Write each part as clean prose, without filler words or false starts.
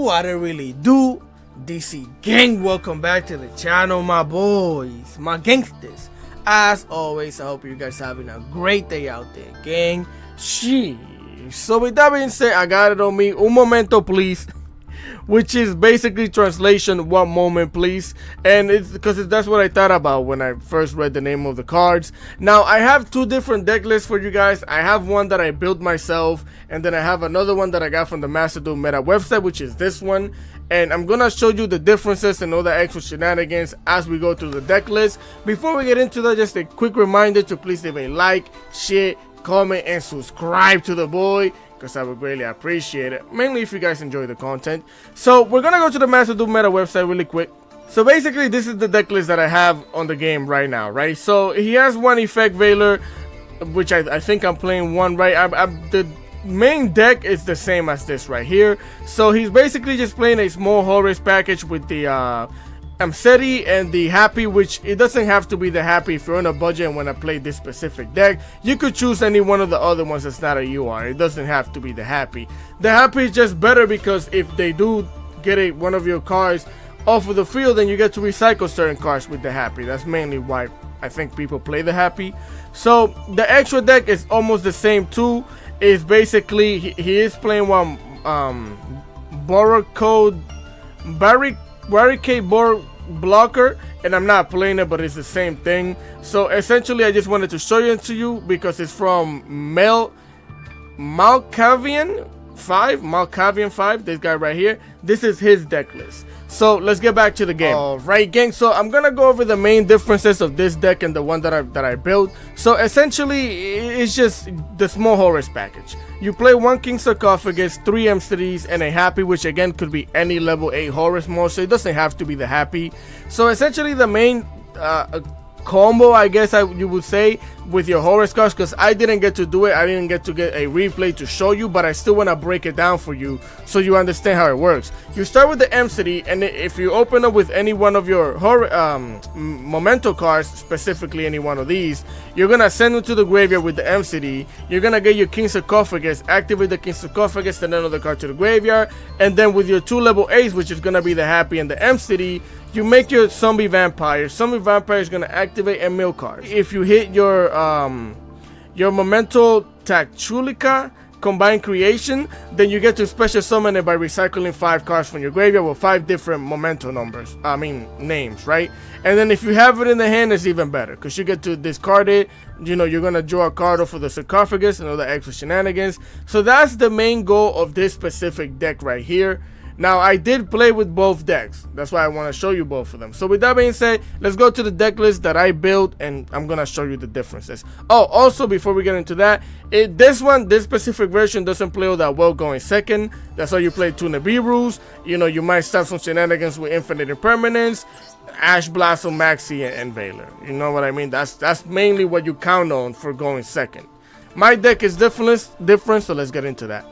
What it really do? DC gang, welcome back to the channel, my boys, my gangsters. As always, I hope you guys having a great day out there, gang. Sheesh. So with that being said, I got it on me. Un momento, please. Which is basically translation, one moment please. And it's because that's what I thought about when I first read the name of the cards. Now I have two different deck lists for you guys. I have one that I built myself, and then I have another one that I got from the Master Duel Meta website, which is this one. And I'm gonna show you the differences and all the extra shenanigans as we go through the deck list. Before we get into that, just a quick reminder to please leave a like, share, comment, and subscribe to the boy, because I would greatly appreciate it, mainly if you guys enjoy the content. So we're gonna go to the Master Duel Meta website really quick. So basically this is the deck list that I have on the game right now, right? So he has one effect Veiler, which I think I'm playing one, right? The main deck is the same as this right here. So he's basically just playing a small Horus package with the Amseti and the Happy, which it doesn't have to be the Happy if you're on a budget and want to play this specific deck. You could choose any one of the other ones that's not a UR. It doesn't have to be the Happy. The Happy is just better because if they do get one of your cards off of the field, then you get to recycle certain cards with the Happy. That's mainly why I think people play the Happy. So the extra deck is almost the same too. Is basically he is playing one barricade board blocker, and I'm not playing it, but it's the same thing. So essentially I just wanted to show it to you because it's from Malkavian 5, this guy right here. This is his deck list. So let's get back to the game. Alright gang, so I'm gonna go over the main differences of this deck and the one that I built. So essentially it's just the small Horus package. You play one King Sarcophagus, 3 M3s, and a Happy, which again could be any level 8 Horus monster. It doesn't have to be the Happy. So essentially the main combo, I guess you would say, with your Horus cards, because I didn't get to do it, I didn't get to get a replay to show you, but I still want to break it down for you so you understand how it works. You start with the M-City, and if you open up with any one of your Memento cards, specifically any one of these, you're gonna send them to the graveyard with the M-City. You're gonna get your King Sarcophagus, activate the King Sarcophagus, send another card to the graveyard, and then with your 2 level 8s, which is gonna be the Happy and the M-City, you make your Zombie Vampire. Zombie Vampire is gonna activate and mill cards. If you hit your Memento Tacchulica combined creation, then you get to special summon it by recycling 5 cards from your graveyard with 5 different Memento names, right? And then if you have it in the hand, it's even better because you get to discard it. You know, you're gonna draw a card off of the Sarcophagus and all the extra shenanigans. So that's the main goal of this specific deck right here. Now, I did play with both decks. That's why I want to show you both of them. So with that being said, let's go to the deck list that I built, and I'm going to show you the differences. Oh, also, before we get into that, this specific version doesn't play all that well going second. That's why you play 2 Nibiru's. You know, you might start some shenanigans with Infinite Impermanence, Ash Blossom, Maxi, and Veiler. You know what I mean? That's mainly what you count on for going second. My deck is different, so let's get into that.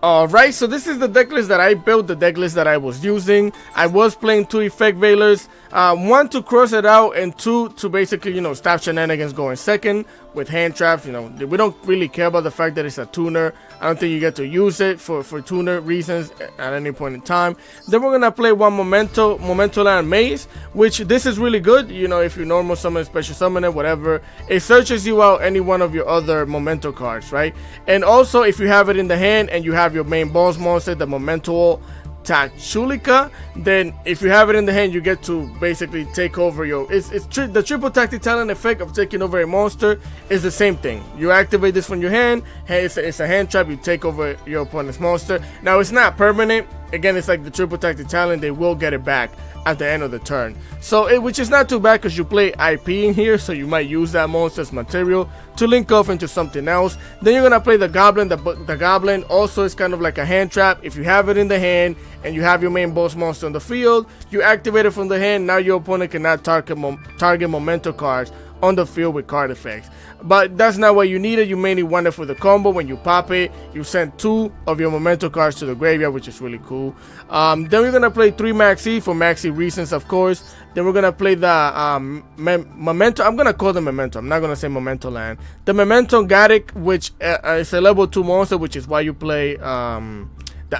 Alright, so this is the deck list that I built, the deck list that I was using. I was playing 2 effect Veilers, 1 to cross it out, and 2 to basically, you know, stop shenanigans going second with hand traps. You know, we don't really care about the fact that it's a tuner. I don't think you get to use it for tuner reasons at any point in time. Then we're gonna play 1 Memento Land Maze, which this is really good. You know, if you normal summon, special summon it, whatever, it searches you out any one of your other Memento cards, right? And also, if you have it in the hand and you have your main boss monster, the Memento Tacchulica, then if you have it in the hand, you get to basically take over your the triple tactic talent effect of taking over a monster is the same thing. You activate this from your hand. Hey, it's a hand trap. You take over your opponent's monster. Now it's not permanent. Again, it's like the triple tactic talent. They will get it back at the end of the turn, so which is not too bad because you play IP in here, so you might use that monster's material to link off into something else. Then you're gonna play the Goblin. The Goblin also is kind of like a hand trap. If you have it in the hand and you have your main boss monster on the field, you activate it from the hand. Now your opponent cannot target Memento cards on the field with card effects. But that's not what you needed. You mainly want it for the combo. When you pop it, you send 2 of your Memento cards to the graveyard, which is really cool. Then we're going to play 3 Maxi for Maxi reasons, of course. Then we're going to play the Memento. I'm going to call them Memento. I'm not going to say Memento Land. The Memento Gatic, which is a level 2 monster, which is why you play the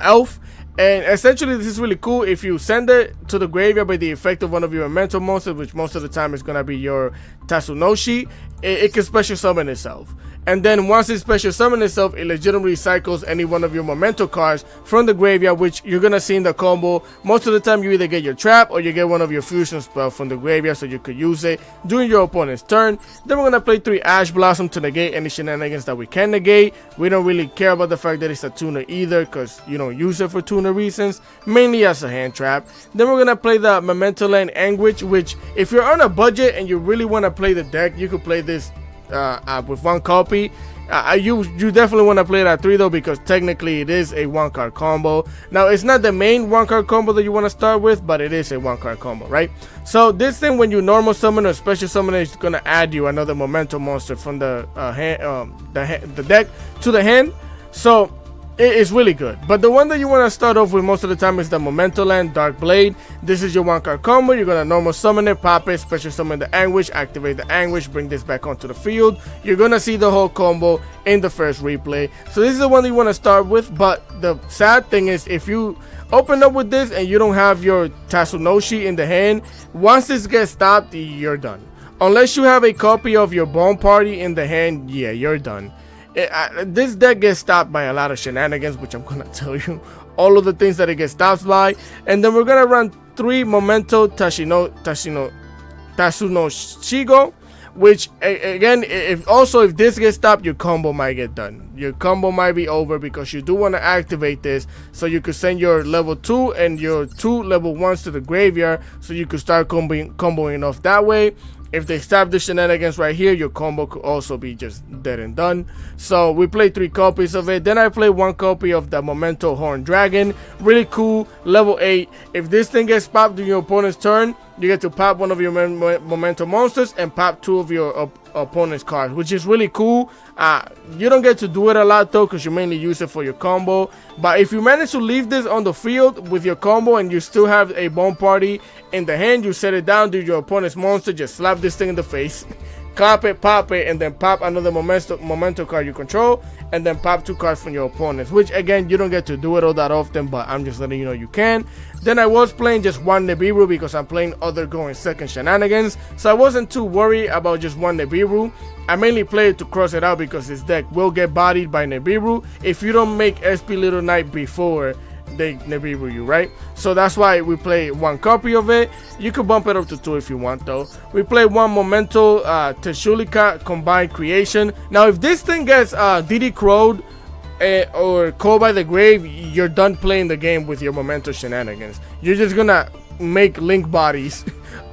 Elf. And essentially, this is really cool. If you send it to the graveyard by the effect of one of your memento monsters, which most of the time is going to be your Tatsunoshi, it can special summon itself. And then once it special summons itself, it legitimately cycles any one of your memento cards from the graveyard, which you're going to see in the combo. Most of the time, you either get your trap or you get one of your fusion spells from the graveyard, so you could use it during your opponent's turn. Then we're going to play 3 Ash Blossom to negate any shenanigans that we can negate. We don't really care about the fact that it's a tuner either, because you don't use it for tuner reasons, mainly as a hand trap. Then we're going to play the Memento Land Anguish, which if you're on a budget and you really want to play the deck, you could play this with 1 copy. You definitely want to play it at 3 though, because technically it is a 1-card combo. Now it's not the main 1-card combo that you want to start with, but it is a 1-card combo, right? So this thing, when you normal summon or special summon, is going to add you another memento monster from the deck to the hand. So it is really good. But the one that you want to start off with most of the time is the Memento Land Dark Blade. This is your 1-card combo. You're going to normal summon it, pop it, special summon the Anguish, activate the Anguish, bring this back onto the field. You're going to see the whole combo in the first replay. So this is the one that you want to start with. But the sad thing is, if you open up with this and you don't have your Tatsunoshi in the hand, once this gets stopped, you're done. Unless you have a copy of your Bone Party in the hand, yeah, you're done. This deck gets stopped by a lot of shenanigans, which I'm gonna tell you all of the things that it gets stopped by. And then we're gonna run 3 Memento Tatsunoshigo, which again, if this gets stopped, your combo might get done. Your combo might be over, because you do want to activate this so you could send your level 2 and your 2 level 1s to the graveyard, so you could start comboing off that way. If they stop the shenanigans right here, your combo could also be just dead and done. So we play 3 copies of it. Then I play 1 copy of the Memento Horn Dragon. Really cool, level 8. If this thing gets popped during your opponent's turn, you get to pop one of your memento monsters and pop 2 of your opponent's cards, which is really cool. You don't get to do it a lot though, because you mainly use it for your combo. But if you manage to leave this on the field with your combo and you still have a Bone Party in the hand, you set it down, do your opponent's monster, just slap this thing in the face, clap it, pop it, and then pop another memento card you control, and then pop 2 cards from your opponents, which again, you don't get to do it all that often, but I'm just letting you know you can. Then I was playing just 1 Nibiru, because I'm playing other going second shenanigans, so I wasn't too worried about just 1 Nibiru. I mainly play it to cross it out, because this deck will get bodied by Nibiru if you don't make SP Little Knight before they Nibiru you, right? So that's why we play 1 copy of it. You could bump it up to 2 if you want though. We play 1 Memento Teshulika Combined Creation. Now if this thing gets DD Crowed or Called by the Grave, you're done playing the game with your Memento shenanigans. You're just gonna make Link bodies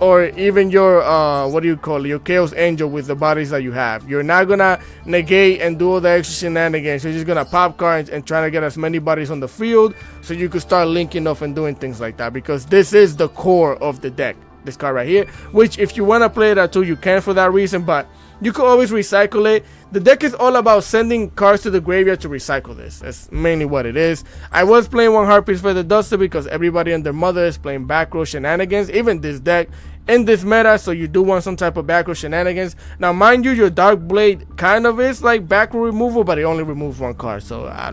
or even your what do you call it, your Chaos Angel with the bodies that you have. You're not gonna negate and do all the extra shenanigans. You're just gonna pop cards and try to get as many bodies on the field so you can start linking off and doing things like that, because this is the core of the deck, this card right here, which if you want to play it at 2, you can for that reason, but you can always recycle it. The deck is all about sending cards to the graveyard to recycle this. That's mainly what it is. I was playing 1 Harpies for the Duster because everybody and their mother is playing back row shenanigans, even this deck in this meta, so you do want some type of back row shenanigans. Now mind you, your Dark Blade kind of is like back row removal, but it only removes 1 card, so I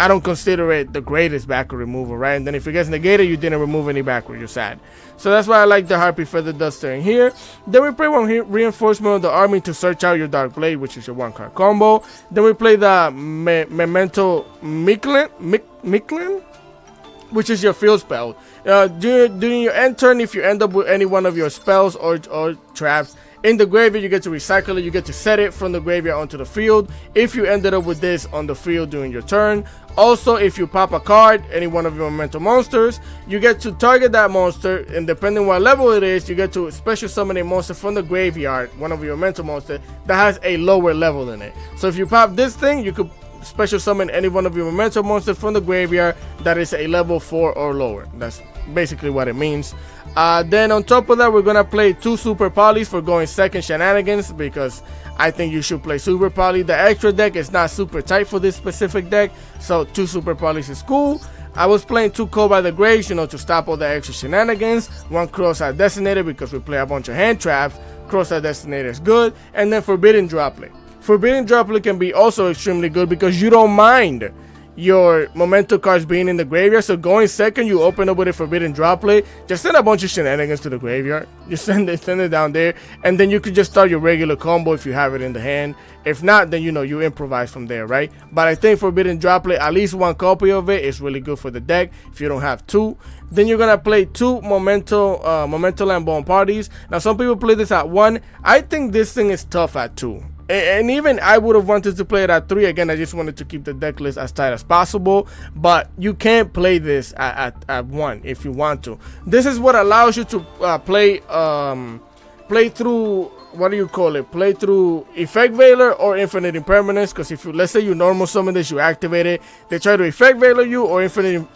don't consider it the greatest back row removal, right? And then if it gets negated, you didn't remove any back row, you're sad. So that's why I like the Harpy Feather Duster in here. Then we play 1 Reinforcement of the Army to search out your Dark Blade, which is your 1-card combo. Then we play the Memento Mictlan, which is your field spell. During your end turn, if you end up with any one of your spells or traps in the graveyard, you get to recycle it. You get to set it from the graveyard onto the field if you ended up with this on the field during your turn. Also, if you pop a card, any one of your memento monsters, you get to target that monster, and depending what level it is, you get to special summon a monster from the graveyard, one of your memento monsters that has a lower level in it. So if you pop this thing, you could special summon any one of your memento monsters from the graveyard that is a level 4 or lower. That's basically what it means. Then on top of that, we're gonna play 2 Super Polys for going second shenanigans, because I think you should play Super Poly. The extra deck is not super tight for this specific deck, so 2 Super Polys is cool. I was playing 2 Call by the Graves, to stop all the extra shenanigans. 1 Cross-Eyed Destinator because we play a bunch of hand traps. Cross-Eyed Destinator is good. And then Forbidden Droplet. Forbidden Droplet can be also extremely good because you don't mind your memento cards being in the graveyard. So going second, you open up with a forbidden droplet, just send a bunch of shenanigans to the graveyard, just send it down there, and then you could just start your regular combo if you have it in the hand. If not, then you improvise from there, right? But I think forbidden droplet, at least one copy of it is really good for the deck if you don't have two. Then you're gonna play two memento land bone parties. Now some people play this at 1. I think this thing is tough at 2. And even I would have wanted to play it at 3. Again, I just wanted to keep the deck list as tight as possible. But you can't play this at 1 if you want to. This is what allows you to play through, what do you call it? Play through Effect Veiler or Infinite Impermanence. Because if you, let's say you normal summon this, you activate it, they try to Effect Veiler you or Infinite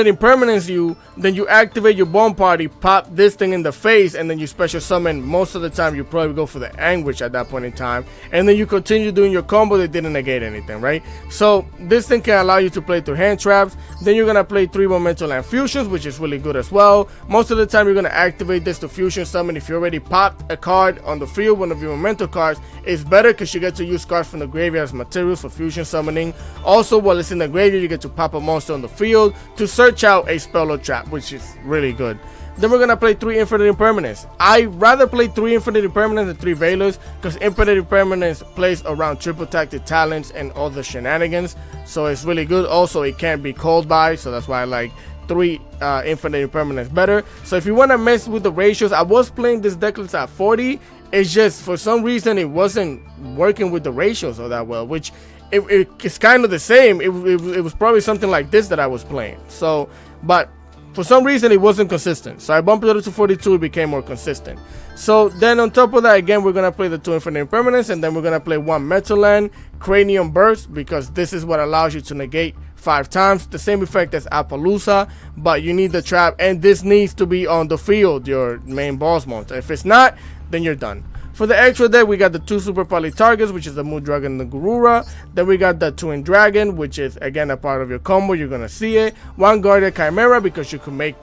Impermanence you, then you activate your Bone Party, pop this thing in the face, and then you special summon. Most of the time, you probably go for the Anguish at that point in time, and then you continue doing your combo that didn't negate anything, right? So this thing can allow you to play through hand traps. Then you're gonna play 3 Memento Land Fusions, which is really good as well. Most of the time, you're gonna activate this to fusion summon. If you already popped a card on the field, one of your memento cards, it's better because you get to use cards from the graveyard as materials for fusion summoning. Also, while it's in the graveyard, you get to pop a monster on the field to search out a spell or trap, which is really good. Then we're gonna play 3 Infinite Impermanence. I rather play 3 Infinite Impermanence than 3 Veilers because Infinite Impermanence plays around triple tactic talents and all the shenanigans, so it's really good. Also, it can't be called by, so that's why I like 3 Infinite Impermanence better. So if you want to mess with the ratios, I was playing this deck list at 40. It's just for some reason it wasn't working with the ratios all that well, which it's kind of the same. It was probably something like this that I was playing. So, but for some reason it wasn't consistent. So I bumped it up to 42. It became more consistent. So then on top of that, again, we're gonna play the 2 Infinite Impermanence, and then we're gonna play 1 Metal Land Cranium Burst, because this is what allows you to negate 5 times, the same effect as Appaloosa, but you need the trap, and this needs to be on the field, your main boss monster. If it's not, then you're done. For the extra deck, we got the 2 Super Poly Targets, which is the Moon Dragon and the Garura. Then we got the Twin Dragon, which is again a part of your combo. You're gonna see it. 1 Guardian Chimera, because you can make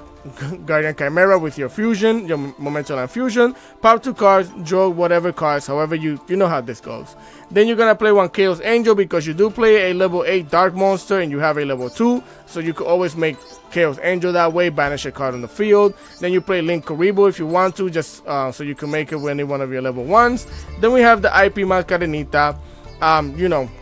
Guardian Chimera with your fusion, your Memento Land Fusion. Pop 2 cards, draw whatever cards, however you know how this goes. Then you're gonna play 1 Chaos Angel, because you do play a level 8 Dark Monster and you have a level 2, so you could always make Chaos Angel that way, banish a card on the field. Then you play Link Karibo if you want to, just so you can make it with any one of your level 1s. Then we have the IP Mascarenita,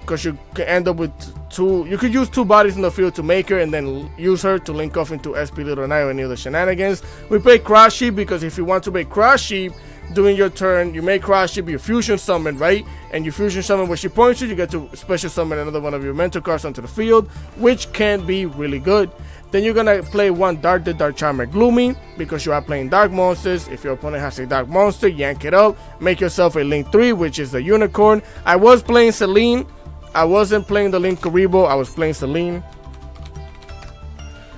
because you can end up with 2, you could use 2 bodies in the field to make her and then use her to link off into SP Little Knight or any other shenanigans. We play Cross Sheep, because if you want to make Cross Sheep during your turn, you make Cross Sheep, you fusion summon, right? And you fusion summon when she points you get to special summon another one of your mentor cards onto the field, which can be really good. Then you're gonna play 1 Dark Charmer Gloomy, because you are playing dark monsters. If your opponent has a dark monster, yank it up, make yourself a Link 3, which is the Unicorn. I was playing Celine. I wasn't playing the Link Karibo, I was playing Celine.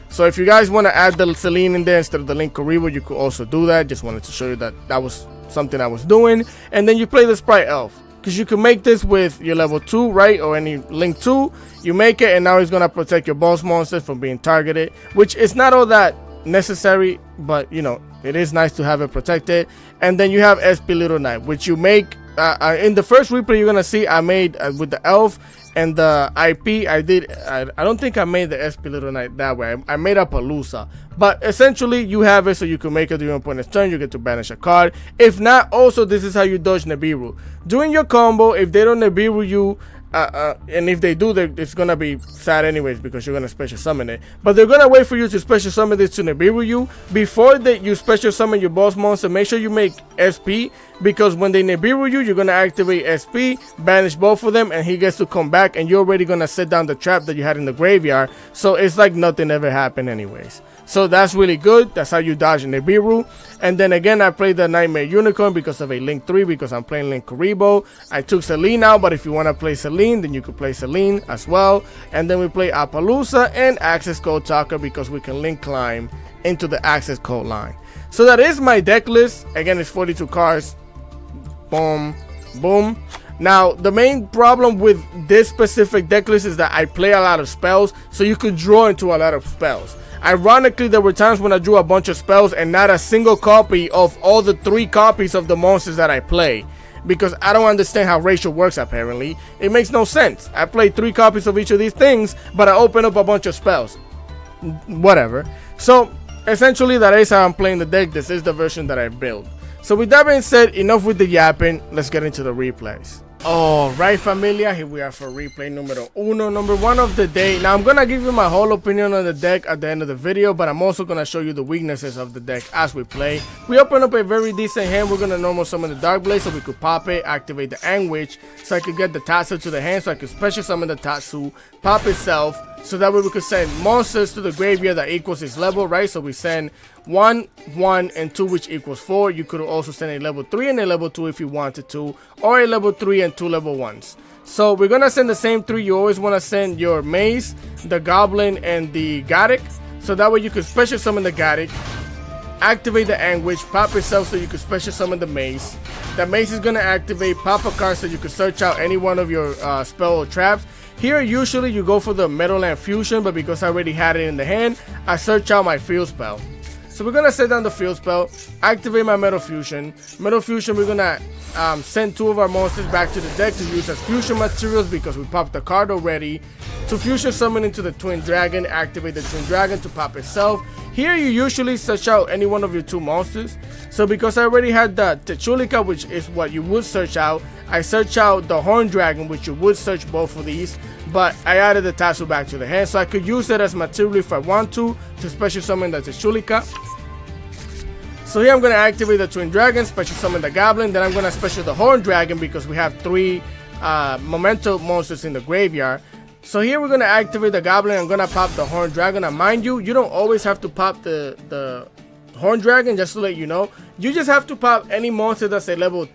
So if you guys want to add the Celine in there instead of the Link Karibo, you could also do that. Just wanted to show you that that was something I was doing. And then you play the Sprite Elf, because you can make this with your level 2, right, or any Link 2. You make it, and now it's gonna protect your boss monsters from being targeted, which is not all that necessary, but it is nice to have it protected. And then you have SP Little Knight, which you make in the first replay. You're gonna see I made with the elf and the IP. I don't think I made the SP Little Knight that way. I made up a Appaloosa, but essentially you have it so you can make it during your opponent's turn. You get to banish a card. If not, also this is how you dodge Nibiru during your combo. If they don't Nibiru you, and if they do, it's gonna be sad anyways, because you're gonna special summon it. But they're gonna wait for you to special summon this to Nibiru you before you special summon your boss monster. Make sure you make SP, because when they Nibiru you, you're gonna activate SP, banish both of them, and he gets to come back, and you're already gonna set down the trap that you had in the graveyard. So it's like nothing ever happened anyways. So that's really good. That's how you dodge Nibiru. And then again, I played the Nightmare Unicorn because of a Link 3, because I'm playing Link Karibo. I took Celine out, but if you want to play Celine, then you could play Celine as well. And then we play Appaloosa and Access Code Talker, because we can link climb into the access code line. So that is my deck list. Again, it's 42 cards. Boom, boom. Now, the main problem with this specific deck list is that I play a lot of spells, so you could draw into a lot of spells. Ironically, there were times when I drew a bunch of spells and not a single copy of all the 3 copies of the monsters that I play. because I don't understand how ratio works apparently. It makes no sense. I played 3 copies of each of these things, but I open up a bunch of spells. Whatever. So essentially that is how I'm playing the deck. This is the version that I built. So with that being said, enough with the yapping, let's get into the replays. Alright familia, here we are for replay numero uno, number 1 of the day. Now I'm gonna give you my whole opinion on the deck at the end of the video, but I'm also gonna show you the weaknesses of the deck as we play. We open up a very decent hand. We're gonna normal summon the Dark Blade so we could pop it, activate the Anguish so I could get the Tatsu to the hand, so I could special summon the Tatsu, pop itself, so that way we could send monsters to the graveyard that equals its level, right? So we send 1, 1, and 2, which equals 4. You could also send a level 3 and a level 2 if you wanted to, or a level 3 and 2 level 1s. So we're gonna send the same 3. You always want to send your Mace, the Goblin, and the Garrick, so that way you could special summon the Garrick, activate the Anguish, pop itself so you could special summon the Mace. The Mace is gonna activate, pop a card so you could search out any one of your spell or traps. Here usually you go for the Meadowland Fusion, but because I already had it in the hand, I search out my field spell. So we're gonna set down the field spell, activate my Metal Fusion. Metal Fusion, we're gonna send 2 of our monsters back to the deck to use as fusion materials because we popped the card already. To fusion summon into the Twin Dragon, activate the Twin Dragon to pop itself. Here you usually search out any one of your 2 monsters. So because I already had the Techulika, which is what you would search out, I search out the Horn Dragon, which you would search both of these, but I added the Tatsu back to the hand, so I could use it as material if I want to special summon the Techulika. So here I'm going to activate the Twin Dragon, special summon the Goblin, then I'm going to special the Horn Dragon because we have 3 Memento monsters in the graveyard. So here we're going to activate the Goblin. I'm going to pop the Horn Dragon. And mind you, you don't always have to pop the Horn Dragon, just to let you know. You just have to pop any monster that's a level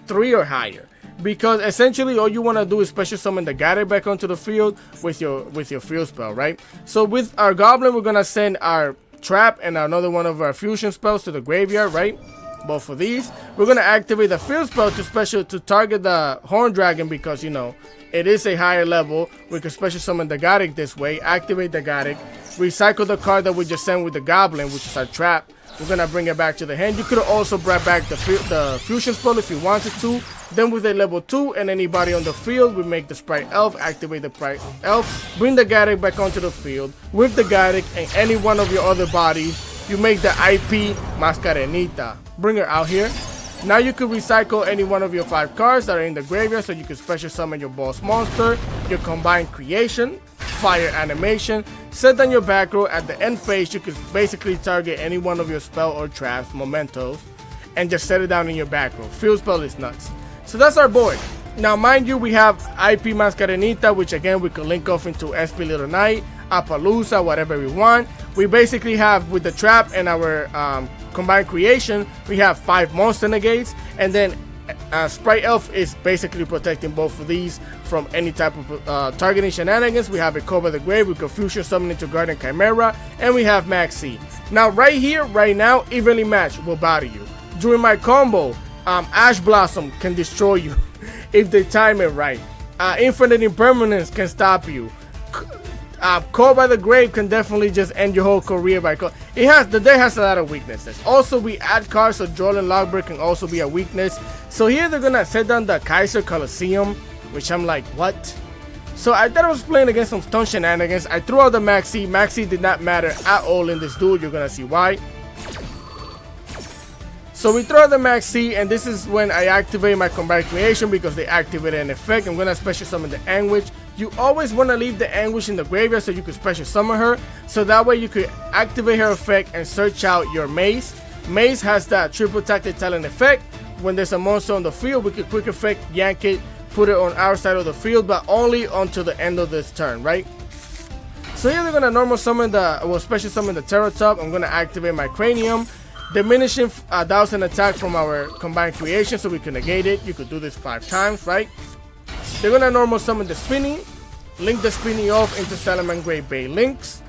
3 or higher. Because essentially all you want to do is special summon the Garrick back onto the field with your field spell, right? So with our Goblin, we're going to send our Trap and another one of our fusion spells to the graveyard, right? Both of these. We're going to activate the field spell to target the Horn Dragon because, you know, it is a higher level. We can special summon the Garrick this way, activate the Garrick, recycle the card that we just sent with the Goblin, which is our Trap. We're going to bring it back to the hand. You could have also brought back the fusion spell if you wanted to. Then with a level 2 and anybody on the field, we make the Sprite Elf, activate the Sprite Elf, bring the Garrick back onto the field. With the Garrick and any one of your other bodies, you make the IP Mascarenita. Bring her out here. Now you can recycle any one of your 5 cards that are in the graveyard, so you can special summon your boss monster, your combined creation, fire animation, set down your back row. At the end phase, you can basically target any one of your spell or traps, mementos, and just set it down in your back row. Field spell is nuts. So that's our board. Now mind you, we have IP Mascarenita, which again we can link off into SP Little Knight, Appaloosa, whatever we want. We basically have, with the trap and our combined creation, we have 5 monster negates, and then Sprite Elf is basically protecting both of these from any type of targeting shenanigans. We have a Cover the Grave, we can fusion summon into Guardian Chimera, and we have Maxi. Now right here, right now, evenly matched will battle you. During my combo, Ash Blossom can destroy you if they time it right. Infinite Impermanence can stop you. Call by the Grave can definitely just end your whole career by call. The deck has a lot of weaknesses. Also, we add cards, so Joel and Logbird can also be a weakness. So here they're gonna set down the Kaiser Colosseum, which I'm like, what? So I thought I was playing against some stun shenanigans. I threw out the Maxi. Maxi did not matter at all in this duel. You're gonna see why. So we throw the Maxi, and this is when I activate my combined creation because they activated an effect. I'm gonna special summon the Anguish. You always want to leave the Anguish in the graveyard so you can special summon her, so that way you could activate her effect and search out your Mace. Mace has that triple tactic talent effect. When there's a monster on the field, we can quick effect yank it, put it on our side of the field, but only until the end of this turn, right? So here they're gonna normal summon special summon the Terratop. I'm gonna activate my Cranium, diminishing 1,000 attack from our combined creation, so we can negate it. You could do this 5 times, right? They're gonna normal summon the Spinny, link the Spinny off into Salamangreat Bay Links.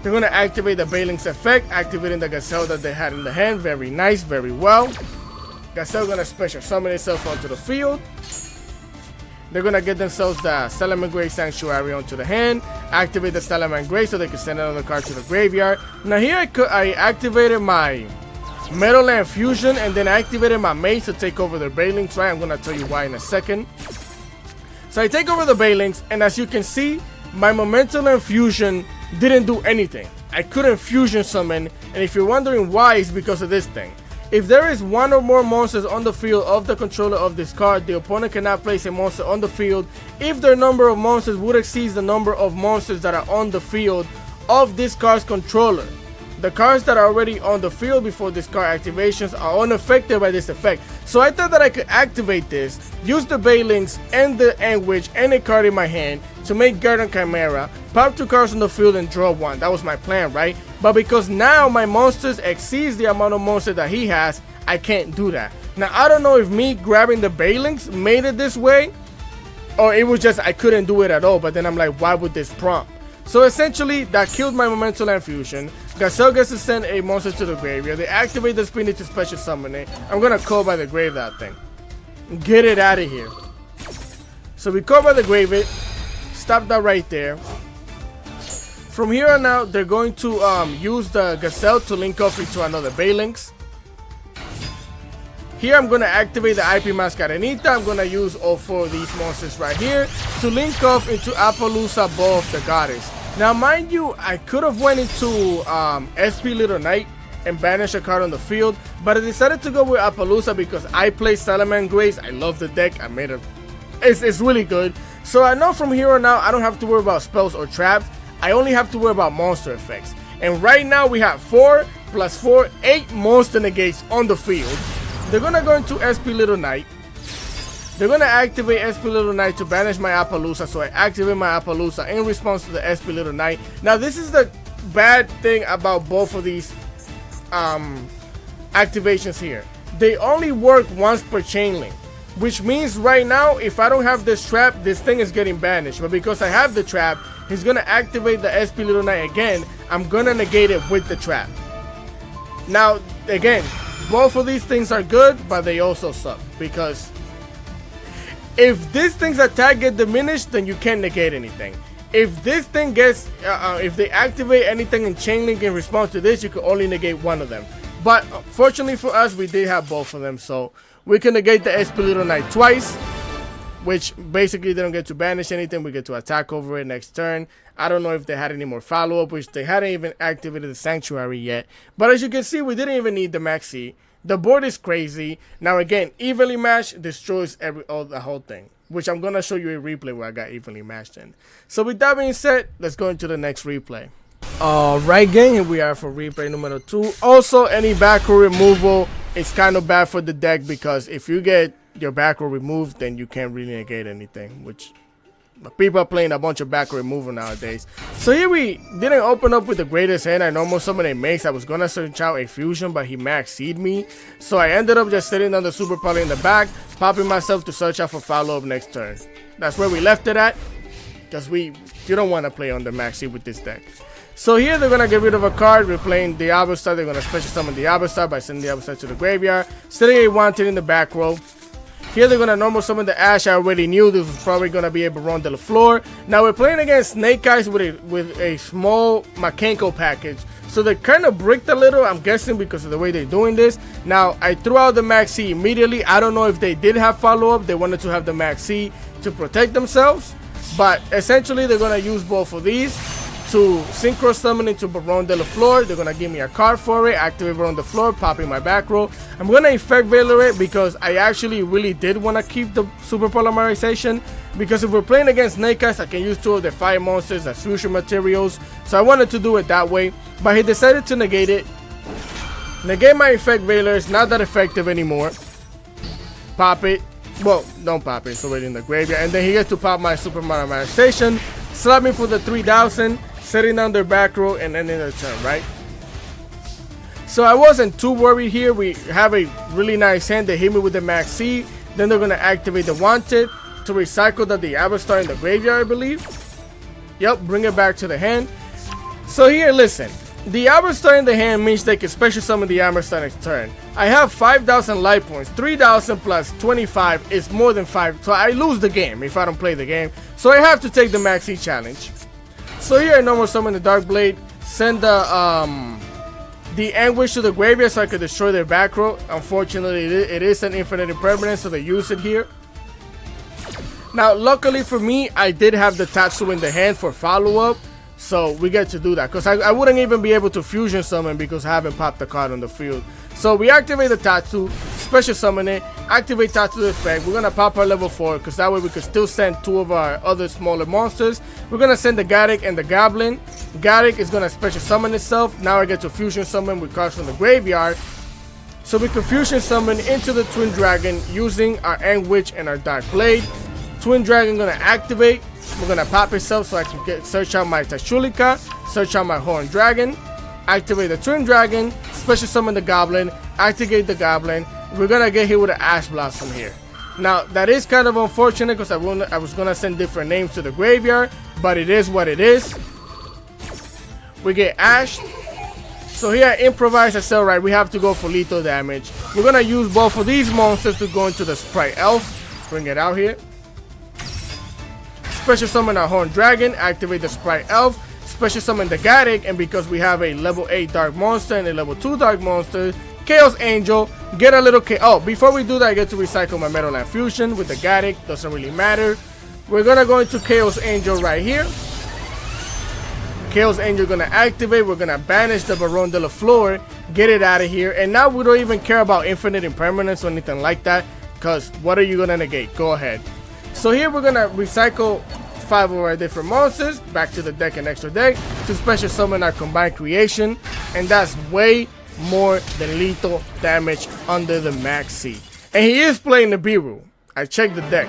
They're gonna activate the Bay Links effect, activating the Gazelle that they had in the hand. Very nice, very well. Gazelle gonna special summon itself onto the field. They're gonna get themselves the Salamangreat Sanctuary onto the hand, activate the Salamangreat so they can send another card to the graveyard. Now here I activated my Metal Land Fusion, and then I activated my mace to take over their Bailings, right? I'm gonna tell you why in a second. So I take over the Bailings, and as you can see, my Momentum Land Fusion didn't do anything. I couldn't fusion summon, and if you're wondering why, it's because of this thing. If there is one or more monsters on the field of the controller of this card, the opponent cannot place a monster on the field if their number of monsters would exceed the number of monsters that are on the field of this card's controller. The cards that are already on the field before this card activations are unaffected by this effect. So I thought that I could activate this, use the Bailings and the End Witch and a card in my hand to make Garden Chimera, pop 2 cards on the field and draw 1. That was my plan, right? But because now my monsters exceeds the amount of monsters that he has, I can't do that. Now I don't know if me grabbing the Bailings made it this way, or it was just I couldn't do it at all. But then I'm like, why would this prompt? So essentially, that killed my Momentum Land Fusion. Gazelle gets to send a monster to the graveyard. They activate the Spinny to special summon it. I'm gonna call by the grave that thing. Get it out of here. So we call by the grave it. Stop that right there. From here on out, they're going to use the Gazelle to link off into another Bailings. Here I'm going to activate the IP Mascarenita. I'm going to use all 4 of these monsters right here to link off into Appaloosa Ball of the Goddess. Now mind you, I could have went into SP Little Knight and banished a card on the field, but I decided to go with Appaloosa because I play Salaman Grace. I love the deck. I made it. It's really good. So I know from here on out I don't have to worry about spells or traps. I only have to worry about monster effects. And right now we have 4 plus 4, 8 monster negates on the field. They're gonna go into SP Little Knight. They're gonna activate SP Little Knight to banish my Appaloosa. So I activate my Appaloosa in response to the SP Little Knight. Now this is the bad thing about both of these activations here. They only work once per chain link, which means right now if I don't have this trap, this thing is getting banished. But because I have the trap, he's gonna activate the SP Little Knight again. I'm gonna negate it with the trap. Now again, both of these things are good, but they also suck, because if this thing's attack get diminished, then you can't negate anything. If this thing gets if they activate anything in chain link in response to this, you can only negate one of them. But fortunately for us, we did have both of them, so we can negate the SP Little Knight twice, which basically they don't get to banish anything. We get to attack over it next turn. I don't know if they had any more follow-up, which they hadn't even activated the Sanctuary yet. But as you can see, we didn't even need the Maxi. The board is crazy. Now again, evenly matched destroys the whole thing, which I'm going to show you a replay where I got evenly matched in. So with that being said, let's go into the next replay. Alright gang, here we are for replay number 2. Also, any back row removal is kind of bad for the deck, because if you get your back row removed, then you can't really negate anything, which people are playing a bunch of back row removal nowadays. So here we didn't open up with the greatest hand. I know most of it makes. I was gonna search out a fusion, but he maxed me, so I ended up just sitting on the super poly in the back, popping myself to search out for follow-up next turn. That's where we left it at, because you don't want to play on the maxi with this deck. So here they're gonna get rid of a card. We're playing Diablo Star. They're gonna special summon Diablo Star by sending Diablo Star to the graveyard, setting a wanted in the back row. Here they're gonna normal summon the Ash. I already knew this was probably gonna be able to run to the floor. Now we're playing against Snake Eyes with a small Makenko package. So they kind of bricked a little, I'm guessing, because of the way they're doing this. Now I threw out the Maxi immediately. I don't know if they did have follow-up. They wanted to have the Maxi to protect themselves, but essentially they're gonna use both of these to synchro summon into Baron de la Flor. They're gonna give me a card for it, activate Baron de la Flor, popping my back row. I'm gonna effect Veiler it because I actually really did want to keep the super polymerization, because if we're playing against Snake Eyes, I can use 2 of the 5 monsters as fusion materials. So I wanted to do it that way, but he decided to negate it. Negate my effect Veiler. It's not that effective anymore. Pop it. Well, don't pop it, it's already in the graveyard. And then he gets to pop my super polymerization, slap me for the 3000, setting down their back row and ending their turn, right? So I wasn't too worried here. We have a really nice hand. They hit me with the Max C. Then they're going to activate the Wanted to recycle the Diablo Star in the graveyard, I believe. Yep, bring it back to the hand. So here, listen. The Diablo Star in the hand means they can special summon the Diablo Star next turn. I have 5,000 life points. 3,000 plus 25 is more than 5. So I lose the game if I don't play the game. So I have to take the Max C challenge. So here I normal summon the Dark Blade, send the the Anguish to the graveyard so I could destroy their back row. Unfortunately, it is an infinite impermanence, so they use it here. Now, luckily for me, I did have the Tatsu in the hand for follow-up, so we get to do that. Because I wouldn't even be able to fusion summon because I haven't popped the card on the field. So we activate the Tatsu, special summon it, activate Tatsu effect. We're going to pop our level 4 because that way we can still send 2 of our other smaller monsters. We're going to send the Garrick and the Goblin. Garrick is going to special summon itself. Now I get to fusion summon with cards from the graveyard. So we can fusion summon into the Twin Dragon using our Anguish and our Dark Blade. Twin Dragon gonna activate. We're gonna pop itself so I can search out my Tashulika, search out my Horn Dragon, activate the Twin Dragon, special summon the Goblin, activate the Goblin. We're gonna get hit with an Ash Blossom here. Now that is kind of unfortunate because I was gonna send different names to the graveyard, but it is what it is. We get Ash. So here I improvise. I said, alright, we have to go for lethal damage. We're gonna use both of these monsters to go into the Sprite Elf. Bring it out here. Special summon our Horn Dragon, activate the Sprite Elf, special summon the Garrick, and because we have a level 8 Dark Monster and a level 2 Dark Monster, Chaos Angel, get a little Oh, before we do that, I get to recycle my Meadowland Fusion with the Garrick, doesn't really matter. We're gonna go into Chaos Angel right here. Chaos Angel gonna activate, we're gonna banish the Baron de la Flor, get it out of here, and now we don't even care about infinite impermanence or anything like that, because what are you gonna negate? Go ahead. So here we're gonna recycle 5 of our different monsters back to the deck and extra deck to special summon our combined creation, and that's way more than lethal damage under the max C. And he is playing the Biru. I checked the deck.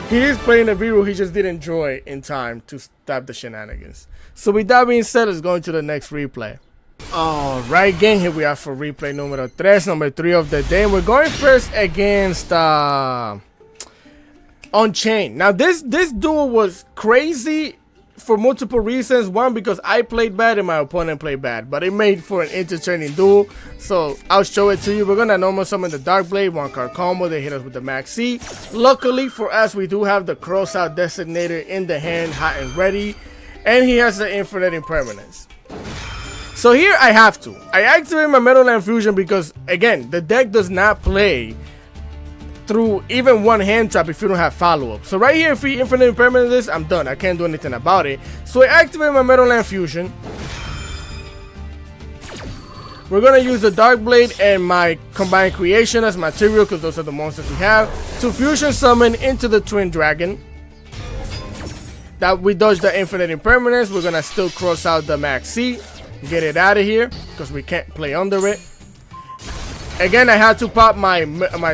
He is playing the Biru, he just didn't draw it in time to stop the shenanigans. So with that being said, let's go into the next replay. Alright gang, here we are for replay number 3 of the day. We're going first against Unchained. Now this duel was crazy for multiple reasons. One, because I played bad and my opponent played bad, but it made for an entertaining duel, so I'll show it to you. We're gonna normal summon the Dark Blade, 1-card combo. They hit us with the max C. Luckily for us, we do have the Cross Out Designator in the hand, hot and ready, and he has the infinite impermanence. So here I activate my Meadowland Fusion because again, the deck does not play through even one hand trap if you don't have follow-up. So right here, if we infinite impermanence this, I'm done. I can't do anything about it. So I activate my Meadowland Fusion. We're gonna use the Dark Blade and my combined creation as material because those are the monsters we have to fusion summon into the Twin Dragon. That we dodge the infinite impermanence. We're gonna still cross out the max C, get it out of here because we can't play under it. Again, I had to pop my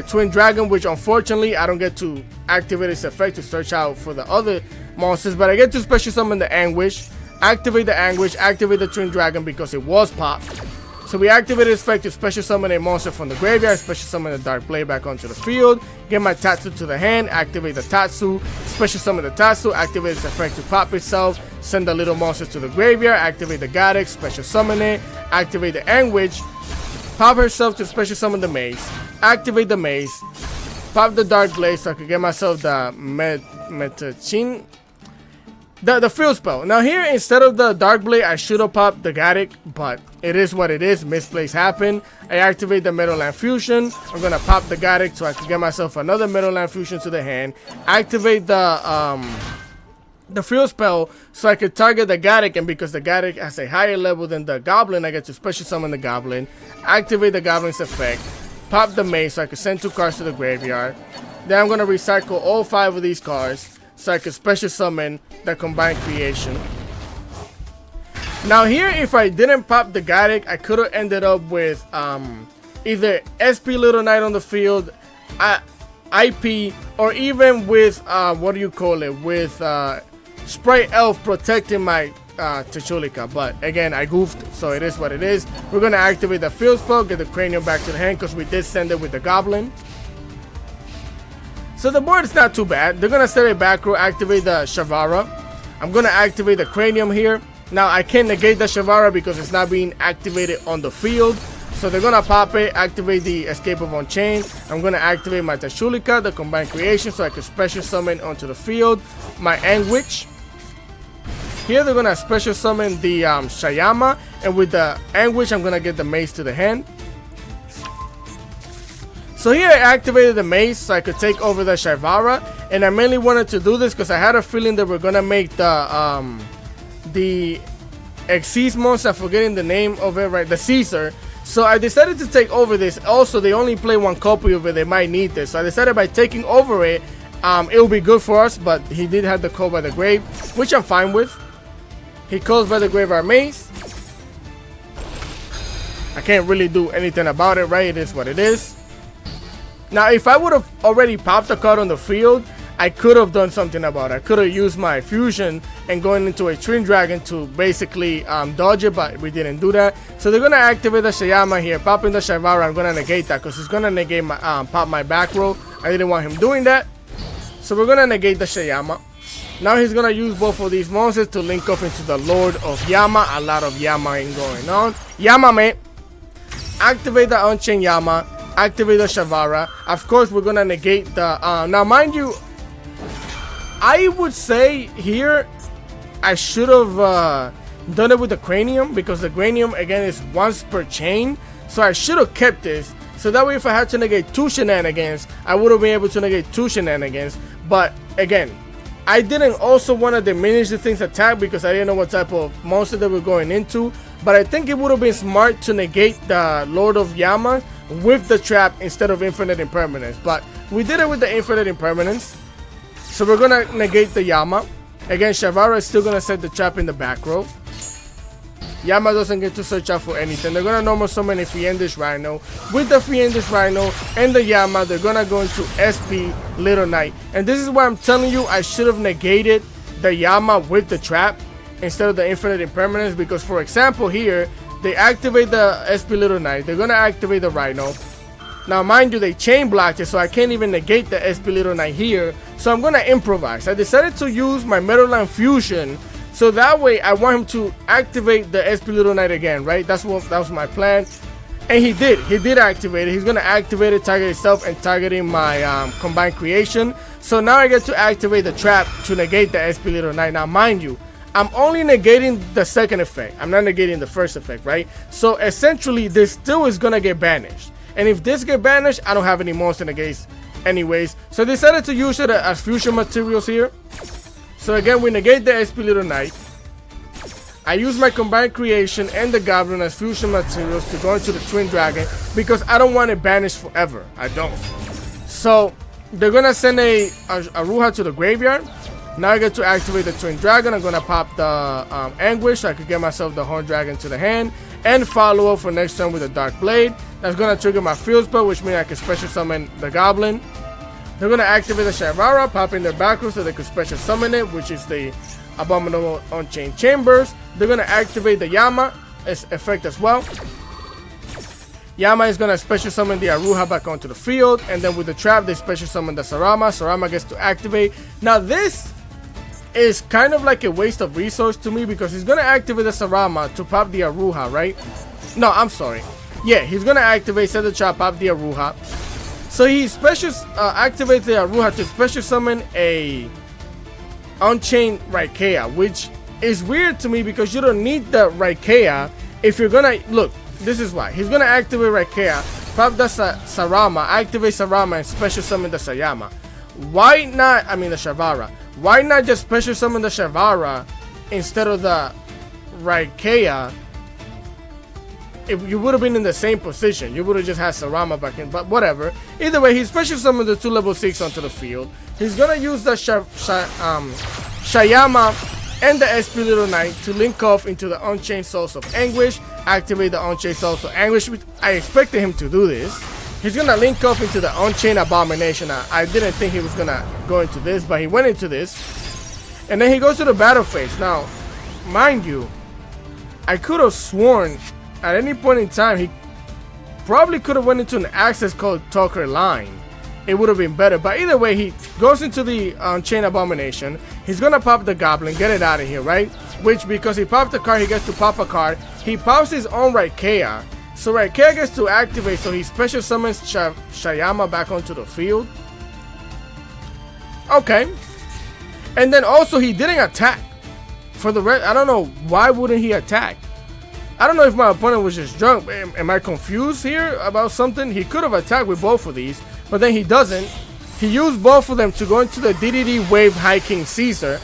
Twin Dragon, which unfortunately I don't get to activate its effect to search out for the other monsters, but I get to special summon the Anguish, activate the Anguish, activate the Twin Dragon because it was popped. So we activate its effect to special summon a monster from the graveyard, special summon the Dark Blade back onto the field, get my Tatsu to the hand, activate the Tatsu, special summon the Tatsu, activate its effect to pop itself, send the little monster to the graveyard, activate the Garrick, special summon it, activate the Anguish, pop herself to special summon the Maze, activate the Maze, pop the Dark Blade so I can get myself the Metachin, the field spell. Now here, instead of the Dark Blade, I should have popped the Garrick, but it is what it is. Misplays happen. I activate the Meadowland Fusion. I'm gonna pop the Garrick so I can get myself another Meadowland Fusion to the hand. Activate the field spell so I could target the Garrick, and because the Garrick has a higher level than the Goblin, I get to special summon the Goblin, activate the Goblin's effect, pop the Maze so I can send 2 cards to the graveyard. Then I'm gonna recycle all 5 of these cards so I can special summon the combined creation. Now here, if I didn't pop the Garrick, I could have ended up with either SP Little Knight on the field, IP, or even with with Sprite Elf protecting my Tashulika. But again, I goofed, so it is what it is. We're gonna activate the field spell, get the Cranium back to the hand because we did send it with the Goblin. So the board is not too bad. They're gonna set a back row, activate the Shavara. I'm gonna activate the Cranium here. Now I can't negate the Shavara because it's not being activated on the field. So they're gonna pop it, activate the Escape of Unchained. I'm gonna activate my Tashulika, the combined creation, so I can special summon onto the field my Anguish. Here they're gonna special summon the Shayama, and with the Anguish, I'm gonna get the mace to the hand. So here I activated the mace so I could take over the Shyvara, and I mainly wanted to do this because I had a feeling that we're gonna make the Exceed monster, I'm forgetting the name of it, right? The Caesar. So I decided to take over this. Also, they only play one copy of it. They might need this. So I decided by taking over it, it will be good for us. But he did have the Call by the Grave, which I'm fine with. He calls by the Grave our mace. I can't really do anything about it, right? It is what it is. Now, if I would have already popped a card on the field, I could have done something about it. I could have used my fusion and going into a Twin Dragon to basically dodge it, but we didn't do that. So they're gonna activate the Shayama here, popping the Shyvara. I'm gonna negate that because it's gonna negate my pop my back row. I didn't want him doing that, so we're gonna negate the Shayama. Now he's gonna use both of these monsters to link up into the Lord of Yama. A lot of Yama ain't going on. Yama, man. Activate the Unchained Yama. Activate the Shyvara. Of course, we're gonna negate the. Now, mind you, I would say here I should have done it with the Cranium, because the Cranium again is once per chain. So I should have kept this. So that way, if I had to negate 2 shenanigans, I would have been able to negate 2 shenanigans. But again, I didn't also want to diminish the thing's attack because I didn't know what type of monster they were going into. But I think it would have been smart to negate the Lord of Yama with the trap instead of Infinite Impermanence. But we did it with the Infinite Impermanence. So we're gonna negate the Yama. Again, Shyvara is still gonna set the trap in the back row. Yama doesn't get to search out for anything. They're gonna normal summon a Fiendish Rhino. With the Fiendish Rhino and the Yama, they're gonna go into SP Little Knight. And this is why I'm telling you I should have negated the Yama with the trap instead of the Infinite Impermanence. Because for example here, they activate the SP Little Knight. They're gonna activate the Rhino. Now, mind you, they chain blocked it, so I can't even negate the SP Little Knight here. So I'm gonna improvise. I decided to use my Meadowland Fusion, so that way I want him to activate the SP Little Knight again, right? That was my plan, and he did. He did activate it. He's gonna activate it, target itself, and targeting my Combined Creation. So now I get to activate the trap to negate the SP Little Knight. Now, mind you, I'm only negating the second effect. I'm not negating the first effect, right? So essentially, this still is gonna get banished. And if this get banished, I don't have any monster negates anyways. So I decided to use it as fusion materials here. So again, we negate the SP Little Knight. I use my Combined Creation and the Goblin as fusion materials to go into the Twin Dragon because I don't want it banished forever. I don't. So they're gonna send a Ruha to the graveyard. Now I get to activate the Twin Dragon. I'm gonna pop the Anguish so I could get myself the Horn Dragon to the hand and follow up for next turn with a Dark Blade. That's gonna trigger my field spell, which means I can special summon the Goblin. They're gonna activate the Shyvara, pop in their back row so they could special summon it, which is the Abominable Unchained Chambers. They're gonna activate the Yama effect as well. Yama is gonna special summon the Aruha back onto the field, and then with the trap they special summon the Sarama. Sarama gets to activate. Now this is kind of like a waste of resource to me because he's gonna activate the Sarama to pop the Aruha, right? No, I'm sorry. Yeah, he's gonna activate, set the trap, pop the Aruha. So he special activates the Aruha to special summon a Unchained Raikea, which is weird to me because you don't need the Raikea if you're gonna look. This is why he's gonna activate Raikea, pop the Sarama, activate Sarama, and special summon the Sayama. Why not? I mean the Shyvara. Why not just special summon the Shyvara instead of the Raikea? If you would have been in the same position, you would have just had Sarama back in, but whatever. Either way, he special summoned the 2 level 6 onto the field. He's gonna use the Shayama and the SP Little Knight to link off into the Unchained Souls of Anguish, activate the Unchained Souls of Anguish. I expected him to do this. He's gonna link off into the Unchained Abomination. I didn't think he was gonna go into this, but he went into this. And then he goes to the battle phase. Now, mind you, I could have sworn at any point in time he probably could have went into an access code Talker line. It would have been better, but either way, he goes into the Unchained Abomination. He's gonna pop the Goblin, get it out of here, right? Which, because he popped the card, he gets to pop a card. He pops his own Raikea, so Raikea gets to activate, so he special summons Shayama back onto the field. Okay. And then also, he didn't attack for the rest, I don't know, why wouldn't he attack? I don't know if my opponent was just drunk. Am I confused here about something? He could have attacked with both of these, but then he doesn't. He used both of them to go into the DDD Wave High King Caesar,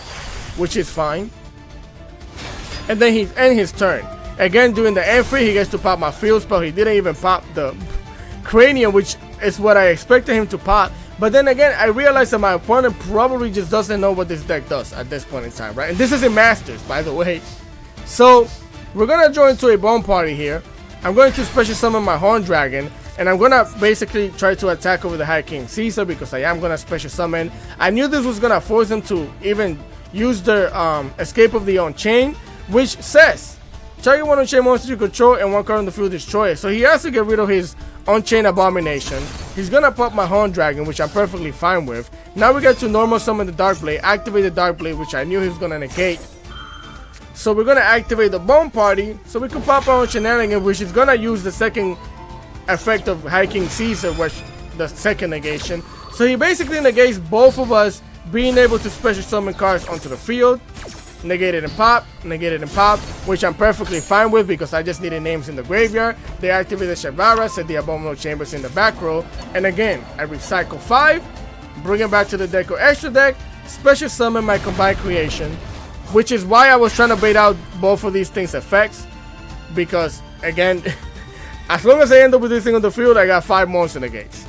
which is fine. And then he ends his turn. Again, doing the end free, he gets to pop my field spell. He didn't even pop the Cranium, which is what I expected him to pop. But then again, I realized that my opponent probably just doesn't know what this deck does at this point in time, right? And this is in Masters, by the way. So we're gonna join to a bone party here. I'm going to special summon my Horn Dragon, and I'm gonna basically try to attack over the High King Caesar because I am gonna special summon. I knew this was gonna force them to even use their Escape of the On-Chain, which says target one On-Chain monster you control and one card on the field destroy it. So he has to get rid of his On-Chain Abomination. He's gonna pop my Horn Dragon, which I'm perfectly fine with. Now we get to normal summon the Dark Blade, activate the Dark Blade, which I knew he was gonna negate. So we're gonna activate the Bone Party so we can pop our own Shenanigans, which is gonna use the second effect of High King Caesar, which the second negation. So he basically negates both of us being able to special summon cards onto the field. Negated and pop, which I'm perfectly fine with because I just needed names in the graveyard. They activated Shavara, set the Abominable Chambers in the back row, and again, I recycle 5, bring it back to the deck or extra deck, special summon my Combined Creation, which is why I was trying to bait out both of these things' effects, because again, as long as I end up with this thing on the field, I got 5 monster negates.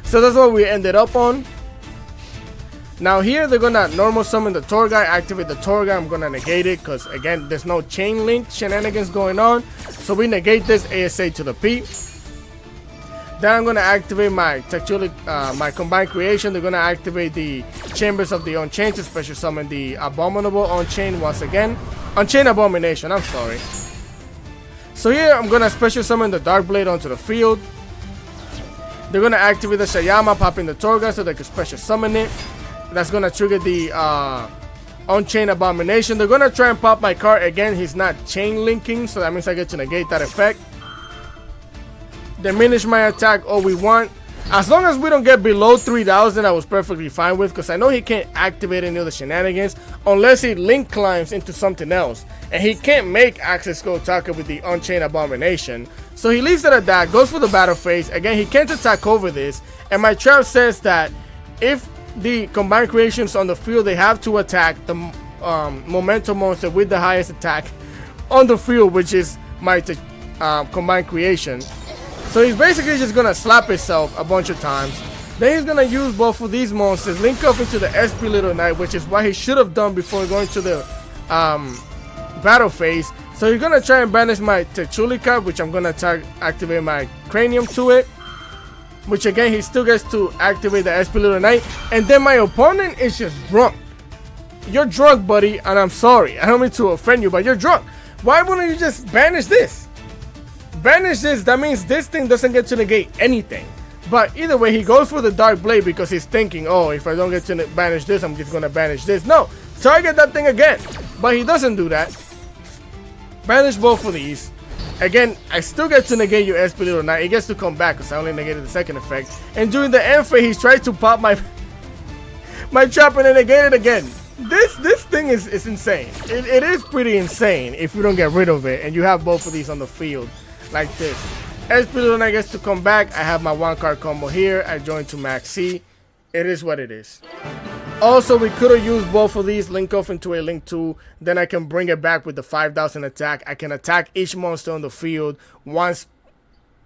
So that's what we ended up on. Now here they're gonna normal summon the Torgai, activate the Torgai. I'm gonna negate it because again there's no chain link shenanigans going on. So we negate this ASA to the P. Then I'm gonna activate my my Combined Creation. They're gonna activate the Chambers of the On-Chain to special summon the Abominable On-Chain once again. On-Chain Abomination, I'm sorry. So here I'm gonna special summon the Dark Blade onto the field. They're gonna activate the Shayama, popping the Torgai so they can special summon it. That's gonna trigger the On-Chain Abomination. They're gonna try and pop my card again. He's not chain linking, so that means I get to negate that effect. Diminish my attack all we want. As long as we don't get below 3,000, I was perfectly fine with, because I know he can't activate any of the shenanigans unless he link climbs into something else, and he can't make Access Go Taka with the On-Chain Abomination. So he leaves it at that, goes for the battle phase. Again, he can't attack over this, and my trap says that if the Combined Creations on the field, they have to attack the Memento monster with the highest attack on the field, which is my Combined Creation. So he's basically just gonna slap himself a bunch of times. Then he's gonna use both of these monsters, link up into the SP Little Knight, which is what he should have done before going to the battle phase. So he's gonna try and banish my Techulika, which I'm gonna activate my Cranium to it. Which again, he still gets to activate the SP Little Knight. And then my opponent is just drunk. You're drunk, buddy, and I'm sorry. I don't mean to offend you, but you're drunk. Why wouldn't you just banish this? Banish this, that means this thing doesn't get to negate anything. But either way, he goes for the Dark Blade because he's thinking, oh, if I don't get to banish this, I'm just gonna banish this. No, target that thing again. But he doesn't do that. Banish both of these. Again, I still get to negate your SP Little Knight. He gets to come back because I only negated the second effect. And during the end phase, he's trying to pop my trap and then negate it again. This thing is insane. It is pretty insane if you don't get rid of it and you have both of these on the field like this. SP Little Knight gets to come back. I have my 1-card combo here. I join to Max C. It is what it is. Also, we could have used both of these, link off into a link 2. Then I can bring it back with the 5,000 attack. I can attack each monster on the field once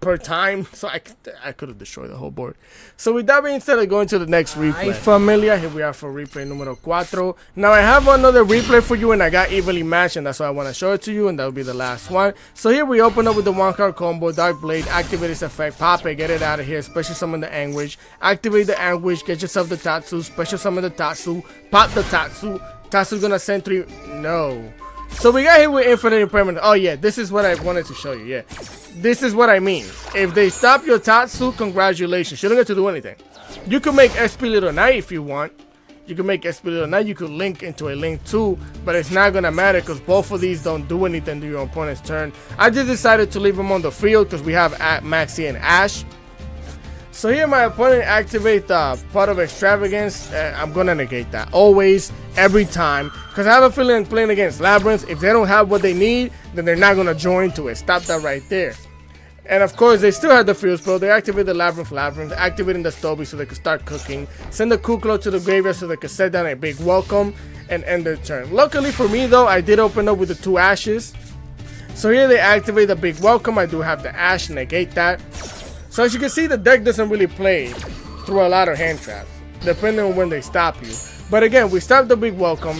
per time. So I could have destroyed the whole board. So with that being said, I go into the next replay. Familia, here we are for replay numero 4. Now I have another replay for you, and I got evenly matched, and that's why I want to show it to you, and that will be the last one. So here we open up with the 1-card combo, Dark Blade, activate its effect, pop it, get it out of here, special summon the Anguish, activate the Anguish, get yourself the Tatsu, special summon the Tatsu, pop the Tatsu. Tatsu's gonna send 3. No. So we got here with Infinite Impermanence. Oh yeah, this is what I wanted to show you. Yeah, this is what I mean. If they stop your Tatsu, congratulations. You don't get to do anything. You can make SP Little Knight if you want. You can make SP Little Knight. You could link into a link 2, but it's not gonna matter because both of these don't do anything to your opponent's turn. I just decided to leave them on the field because we have Maxi and Ash. So here my opponent activates the Pot of Extravagance. I'm gonna negate that always. every time, because I have a feeling playing against Labyrinth, if they don't have what they need, then they're not going to join to it. Stop that right there. And of course, they still have the Field Spell. They activate the Labyrinth, activating the Stoby so they can start cooking. Send the Kuklo to the graveyard so they can set down a big welcome and end their turn. Luckily for me though, I did open up with the 2 ashes. So here they activate the big welcome. I do have the ash, negate that. So as you can see, the deck doesn't really play through a lot of hand traps, depending on when they stop you. But again, we stop the big welcome.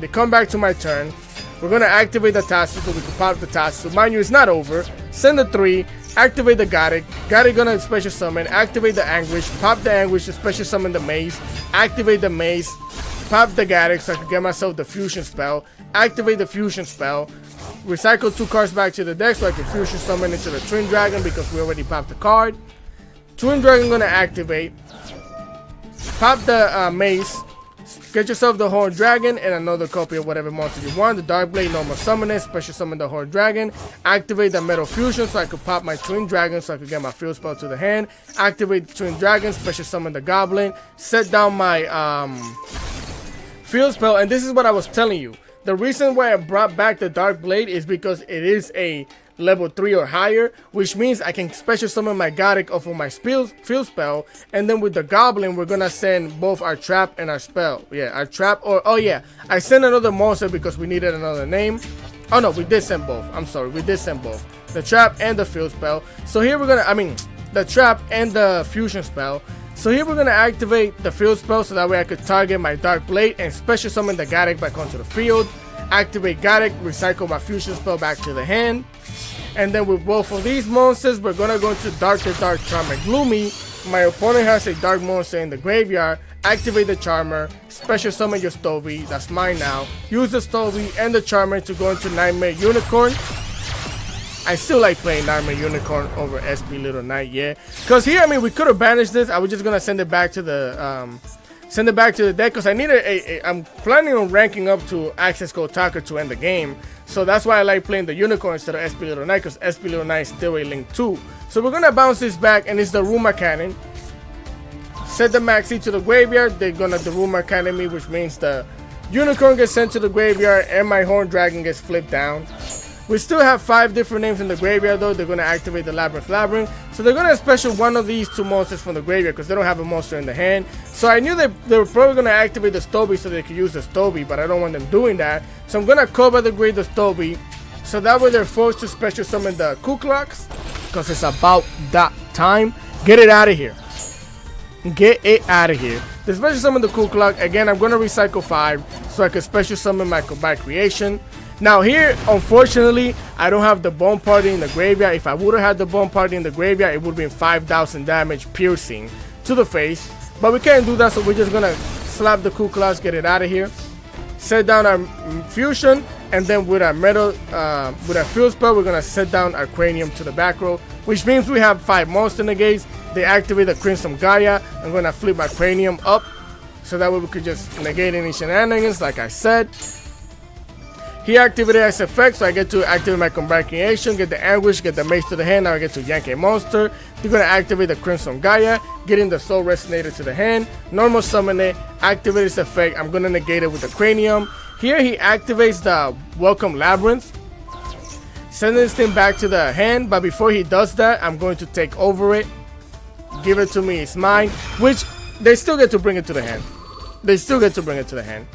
They come back to my turn. We're going to activate the Tatsu so we can pop the Tatsu. Mind you, it's not over. Send the 3. Activate the Garrick. Garrick gonna special summon. Activate the Anguish. Pop the Anguish to special summon the Maze. Activate the Maze. Pop the Garrick so I can get myself the Fusion Spell. Activate the Fusion Spell. Recycle 2 cards back to the deck so I can Fusion Summon into the Twin Dragon because we already popped the card. Twin Dragon gonna activate. Pop the Maze. Get yourself the Horned Dragon and another copy of whatever monster you want. The Dark Blade, normal summon it, special summon the Horned Dragon. Activate the Metal Fusion so I could pop my Twin Dragon so I could get my Field Spell to the hand. Activate the Twin Dragon, special summon the Goblin. Set down my Field Spell, and this is what I was telling you. The reason why I brought back the Dark Blade is because it is a level 3 or higher, which means I can special summon my Garrick off of my Field Spell, and then with the Goblin we're gonna send both our trap and our spell. Yeah, our trap, or oh yeah, I sent another monster because we needed another name. Oh no, we did send both. I'm sorry, we did send both, the trap and the Field Spell. So here we're gonna, the trap and the Fusion Spell. So here we're gonna activate the Field Spell so that way I could target my Dark Blade and special summon the Garrick back onto the field. Activate Garrick, recycle my Fusion Spell back to the hand. And then with both of these monsters, we're gonna go into Dark Charmer Gloomy. My opponent has a dark monster in the graveyard. Activate the Charmer, special summon your Stovey, that's mine now. Use the Stovey and the Charmer to go into Nightmare Unicorn. I still like playing Nightmare Unicorn over SP Little Knight, yeah. Cause here, we could have banished this. I was just gonna send it back to the deck because I need I'm planning on ranking up to Access Code Talker to end the game. So that's why I like playing the Unicorn instead of SP Little Knight, because SP Little Knight is still a Link 2. So we're gonna bounce this back, and it's the Rumor Cannon. Set the Maxi to the graveyard. They're gonna the Rumor Cannon me, which means the Unicorn gets sent to the graveyard and my Horned Dragon gets flipped down. We still have 5 different names in the graveyard though. They're gonna activate the Labyrinth. So they're gonna special one of these 2 monsters from the graveyard because they don't have a monster in the hand. So I knew they were probably gonna activate the Stoby so they could use the Stoby, but I don't want them doing that. So I'm gonna cover the grade the Stoby, so that way they're forced to special summon the Kuklox because it's about that time. Get it out of here. Get it out of here. They special summon the Kuklox. Again, I'm gonna recycle 5 so I can special summon my Combined Creation. Now here, unfortunately, I don't have the Bone Party in the graveyard. If I would have had the Bone Party in the graveyard, it would have been 5,000 damage piercing to the face. But we can't do that, so we're just gonna slap the Kuklox, get it out of here. Set down our Fusion, and then with our with our Field Spell, we're gonna set down our Cranium to the back row, which means we have 5 monster negates. They activate the Crimson Gaia. I'm gonna flip my Cranium up, so that way we could just negate any shenanigans, like I said. He activated as effect, so I get to activate my Combined Creation, get the Anguish, get the Mace to the hand. Now I get to yank a monster. They're going to activate the Crimson Gaia, getting the Soul Resonator to the hand. Normal summon it, activate its effect. I'm going to negate it with the Cranium. Here he activates the Welcome Labyrinth, sending this thing back to the hand. But before he does that, I'm going to take over it. Give it to me, it's mine. Which, they still get to bring it to the hand. They still get to bring it to the hand.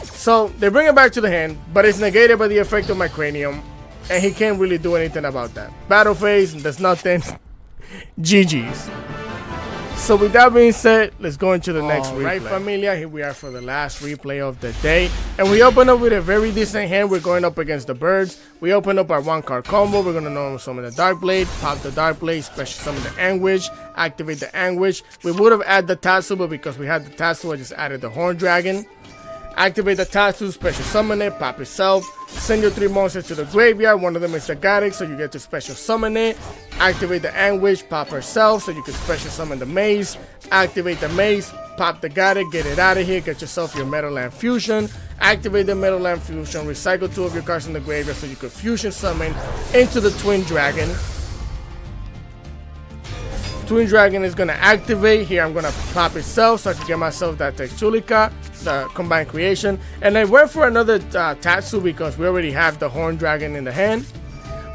So they bring it back to the hand, but it's negated by the effect of my Cranium, and he can't really do anything about that. Battle phase, there's nothing. GG's. So with that being said, let's go into the next replay. Right, familia, here we are for the last replay of the day, and we open up with a very decent hand. We're going up against the Birds. We open up our 1-card combo. We're gonna normal summon the Dark Blade, pop the Dark Blade, special summon the Anguish, activate the Anguish. We would have added the Tatsu, but because we had the Tatsu, I just added the Horned Dragon. Activate the Tatsu, special summon it, pop itself. Send your 3 monsters to the graveyard. One of them is the Garrick, so you get to special summon it. Activate the Anguish, pop herself, so you can special summon the Maze. Activate the Maze, pop the Garrick, get it out of here. Get yourself your Meadowland Fusion. Activate the Meadowland Fusion. Recycle 2 of your cards in the graveyard so you can Fusion summon into the Twin Dragon. Twin Dragon is gonna activate. Here I'm gonna pop itself so I can get myself that Textulica, the combined creation. And I went for another Tatsu because we already have the Horn Dragon in the hand,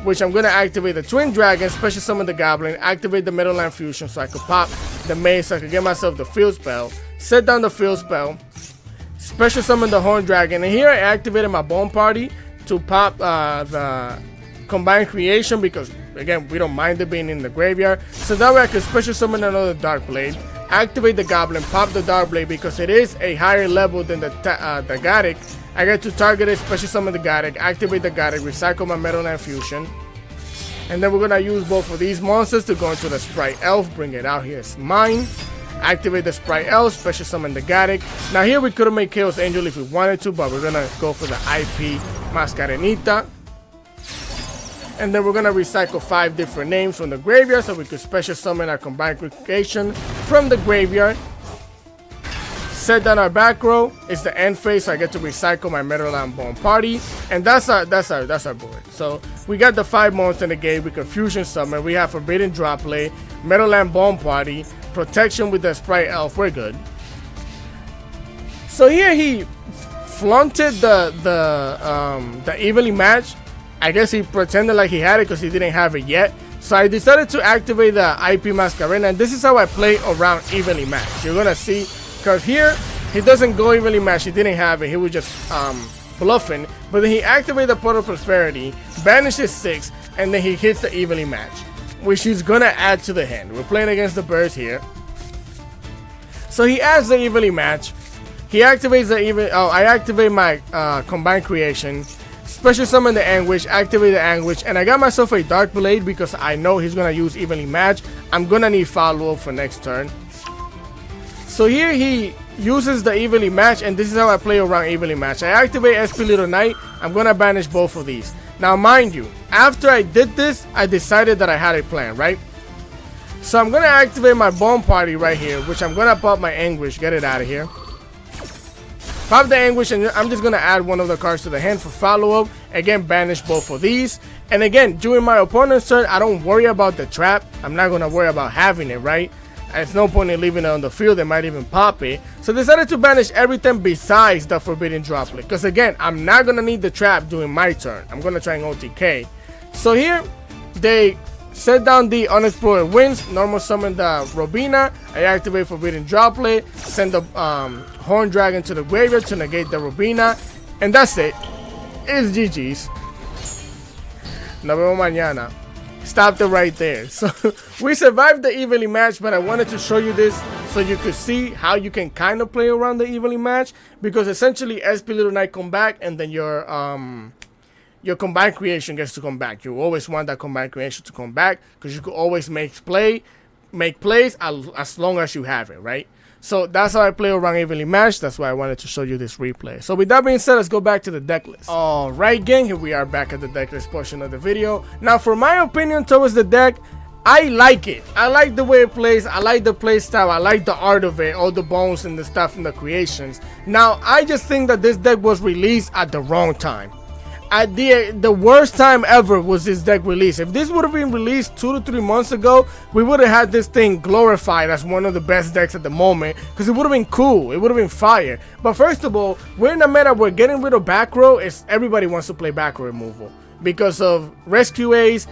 which I'm gonna activate the Twin Dragon, special summon the Goblin, activate the Meadowland Fusion so I could pop the Maze so I could get myself the Field Spell, set down the Field Spell, special summon the Horn Dragon, and here I activated my Bone Party to pop the combined creation because again we don't mind it being in the graveyard, so that way I can special summon another Dark Blade, activate the Goblin, pop the Dark Blade because it is a higher level than the Gaddock. I get to target it, special summon the Gaddock, activate the Gaddock, recycle my Meadowland Fusion, and then we're gonna use both of these monsters to go into the Sprite Elf, bring it out. Here it's mine. Activate the Sprite Elf, special summon the Gaddock. Now here we could have made Chaos Angel if we wanted to, but we're gonna go for the IP Mascarenita. And then we're gonna recycle 5 different names from the graveyard so we could special summon our combined creation from the graveyard. Set down our back row. It's the end phase, so I get to recycle my Meadowland Bone Party, and that's our board. So we got the 5 monsters in the game. We can fusion summon. We have Forbidden Droplet, Meadowland Bone Party, protection with the Sprite Elf. We're good. So here he flaunted the evenly match. I guess he pretended like he had it because he didn't have it yet. So I decided to activate the IP Mascarena, and this is how I play around evenly match. You're gonna see, because here he doesn't go evenly match. He didn't have it. He was just bluffing. But then he activated the Portal of Prosperity, banishes 6, and then he hits the evenly match, which he's gonna add to the hand. We're playing against the birds here. So he adds the evenly match. He activates the even. Oh, I activate my combined creation. Special summon the Anguish, activate the Anguish, and I got myself a Dark Blade because I know he's gonna use evenly match. I'm gonna need follow-up for next turn. So here he uses the evenly match, and this is how I play around evenly match. I activate SP Little Knight. I'm gonna banish both of these. Now mind you, after I did this, I decided that I had a plan, right? So I'm gonna activate my Bone Party right here, which I'm gonna pop my Anguish, get it out of here. Pop the Anguish, and I'm just gonna add one of the cards to the hand for follow-up. Again, banish both of these. And again, during my opponent's turn, I don't worry about the trap. I'm not gonna worry about having it, right? There's no point in leaving it on the field. They might even pop it. So I decided to banish everything besides the Forbidden Droplet, because again, I'm not gonna need the trap during my turn. I'm gonna try and OTK. So here, they set down the Unexplored Winds, normal summon the Robina. I activate Forbidden Droplet, send the Horn Dragon to the graveyard to negate the Robina, and that's it. It's GG's. Nos vemos mañana. Stopped it right there. So we survived the evenly match, but I wanted to show you this so you could see how you can kind of play around the evenly match, because essentially SP Little Knight come back, and then your combined creation gets to come back. You always want that combined creation to come back because you could always make plays as long as you have it, right? So that's how I play around evenly matched. That's why I wanted to show you this replay. So with that being said, let's go back to the deck list. Alright gang, here we are back at the deck list portion of the video. Now for my opinion towards the deck, I like it. I like the way it plays. I like the play style. I like the art of it, all the bones and the stuff and the creations. Now I just think that this deck was released at the wrong time. At the worst time ever was this deck released. If this would have been released 2 to 3 months ago, we would have had this thing glorified as one of the best decks at the moment, because it would have been cool, it would have been fire. But first of all, we're in a meta where getting rid of back row is everybody wants to play back row removal because of Rescue Ace,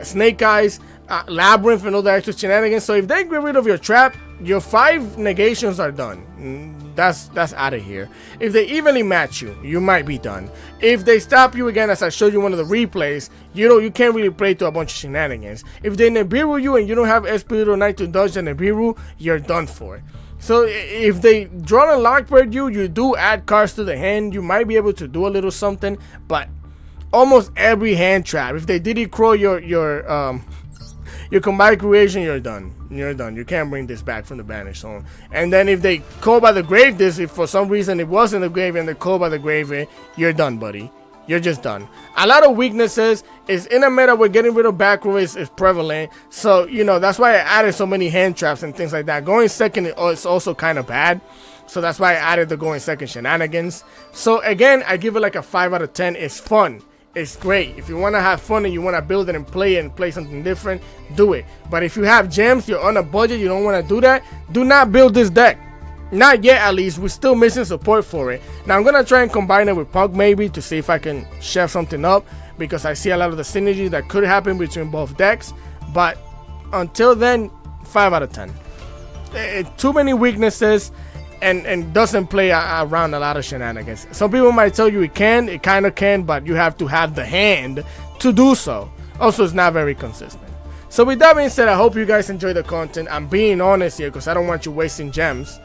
Snake Eyes, Labyrinth, and all the extra shenanigans. So if they get rid of your trap, your 5 negations are done. That's out of here. If they evenly match you, you might be done. If they stop you again, as I showed you one of the replays, you can't really play to a bunch of shenanigans. If they Nibiru you and you don't have SP Little Knight to dodge the Nibiru, you're done for. So if they draw and lockbird you do add cards to the hand. You might be able to do a little something, but almost every hand trap, if they Diddy Crow your combined creation, you're done. You're done. You can't bring this back from the banish zone. And then if they call by the grave this, if for some reason it was in the grave and they call by the grave it, you're done, buddy. You're just done. A lot of weaknesses is in a meta where getting rid of back row is prevalent. So, that's why I added so many hand traps and things like that. Going second is also kind of bad. So that's why I added the going second shenanigans. So again, I give it like a 5 out of 10. It's fun. it's great. If you want to have fun and you want to build it and play something different, do it. But if you have gems, you're on a budget, you don't want to do that, do not build this deck. Not yet, at least. We're still missing support for it. Now I'm gonna try and combine it with Pug maybe to see if I can chef something up, because I see a lot of the synergy that could happen between both decks. But until then, 5 out of 10. Too many weaknesses, and doesn't play around a lot of shenanigans. Some people might tell you it kind of can, but you have to have the hand to do so. Also, it's not very consistent. So with that being said, I hope you guys enjoy the content. I'm being honest here because I don't want you wasting gems.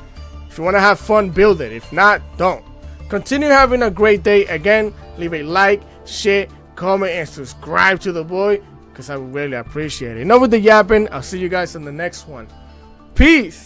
If you want to have fun, build it. If not, don't. Continue having a great day. Again, leave a like, share, comment, and subscribe to the boy, because I would really appreciate it. Enough with the yapping. I'll see you guys in the next one. Peace.